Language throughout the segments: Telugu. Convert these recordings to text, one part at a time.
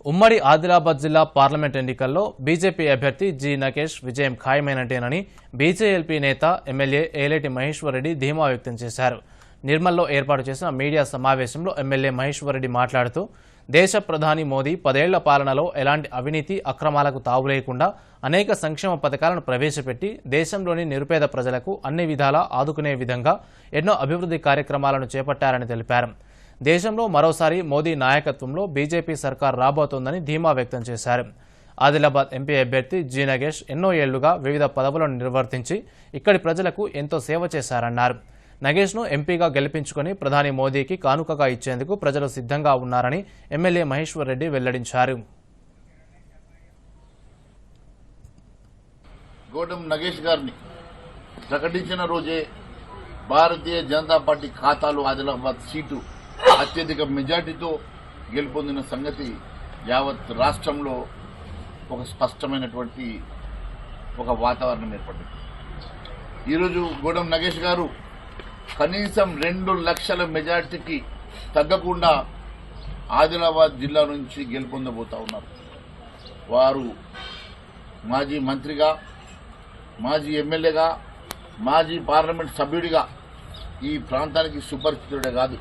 ఉమ్మడి ఆదిలాబాద్ జిల్లా పార్లమెంట్ ఎన్నికల్లో బీజేపీ అభ్యర్థి జి నగేష్ విజయం ఖాయమైనట్టేనని బీజేఎల్పీ నేత ఎమ్మెల్యే ఏలేటి మహేశ్వర్ రెడ్డి ధీమా వ్యక్తం చేశారు. నిర్మల్లో ఏర్పాటు చేసిన మీడియా సమావేశంలో ఎమ్మెల్యే మహేశ్వర్ రెడ్డి మాట్లాడుతూ దేశ ప్రధాని మోదీ 10 ఏళ్ల పాలనలో ఎలాంటి అవినీతి అక్రమాలకు తావులేకుండా అనేక సంక్షేమ పథకాలను ప్రవేశపెట్టి దేశంలోని నిరుపేద ప్రజలకు అన్ని విధాలా ఆదుకునే విధంగా ఎన్నో అభివృద్ధి కార్యక్రమాలను చేపట్టారని తెలిపారు. దేశంలో మరోసారి మోదీ నాయకత్వంలో బీజేపీ సర్కార్ రాబోతోందని ధీమా వ్యక్తం చేశారు. ఆదిలాబాద్ ఎంపీ అభ్యర్థి జి నగేష్ ఎన్నో ఏళ్లుగా వివిధ పదవులను నిర్వర్తించి ఇక్కడి ప్రజలకు ఎంతో సేవ చేశారన్నారు. నగేష్ను ఎంపీగా గెలిపించుకుని ప్రధాని మోదీకి కానుకగా ఇచ్చేందుకు ప్రజలు సిద్ధంగా ఉన్నారని ఎమ్మెల్యే మహేశ్వర్ రెడ్డి వెల్లడించారు. గోడం నగేష్ గారిని ప్రకటించిన రోజే భారతీయ జనతా పార్టీ ఖాతాలో ఆదిలాబాద్ సీటు అత్యధిక మెజార్టీతో గెలుపొందిన సంగతి యావత్ రాష్ట్రంలో ఒక స్పష్టమైనటువంటి ఒక వాతావరణం ఏర్పడింది. ఈరోజు గోడం నగేష్ గారు కనీసం 2 లక్షల మెజార్టీకి తగ్గకుండా ఆదిలాబాద్ జిల్లా నుంచి గెలుపొందబోతా ఉన్నారు. వారు మాజీ మంత్రిగా, మాజీ ఎమ్మెల్యేగా, మాజీ పార్లమెంట్ సభ్యుడిగా ఈ ప్రాంతానికి సుపరిచితుడే కాదు,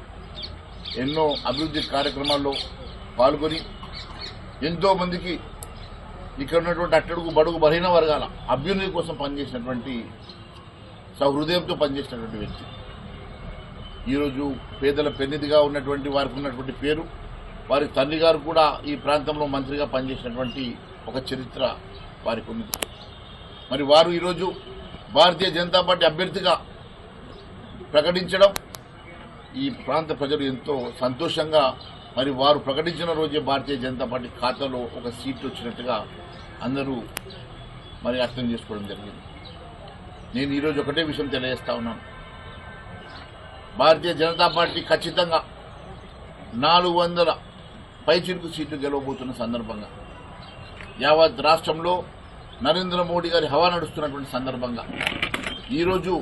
ఎన్నో అభివృద్ధి కార్యక్రమాల్లో పాల్గొని ఎంతో మందికి ఇక్కడ ఉన్నటువంటి అట్టడుగు బడుగు బలహీన వర్గాల అభ్యున్నతి కోసం పనిచేసినటువంటి సహృదయంతో పనిచేసినటువంటి వ్యక్తి. ఈరోజు పేదల పెన్నిధిగా ఉన్నటువంటి వారికి ఉన్నటువంటి పేరు, వారి తండ్రి గారు కూడా ఈ ప్రాంతంలో మంత్రిగా పనిచేసినటువంటి ఒక చరిత్ర వారికి ఉన్నది. మరి వారు ఈరోజు భారతీయ జనతా పార్టీ అభ్యర్థిగా ప్రకటించడం ఈ ప్రాంత ప్రజలు ఎంతో సంతోషంగా, మరి వారు ప్రకటించిన రోజే భారతీయ జనతా పార్టీ ఖాతాలో ఒక సీట్ వచ్చినట్టుగా అందరూ మరి అర్థం చేసుకోవడం జరిగింది. నేను ఈరోజు ఒకటే విషయం తెలియజేస్తా ఉన్నాను. భారతీయ జనతా పార్టీ ఖచ్చితంగా 400 పైచిలుకు సీట్లు గెలవబోతున్న సందర్భంగా, యావత్ రాష్ట్రంలో నరేంద్ర మోడీ గారి హవా నడుస్తున్నటువంటి సందర్భంగా ఈరోజు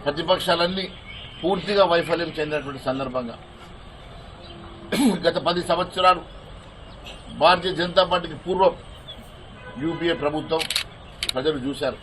ప్రతిపక్షాలన్నీ పూర్తిగా వైఫల్యం చెందినటువంటి సందర్భంగా గత 10 సంవత్సరాలు భారతీయ జనతా పార్టీకి పూర్వం యూపీఏ ప్రభుత్వం ప్రజలు చూశారు.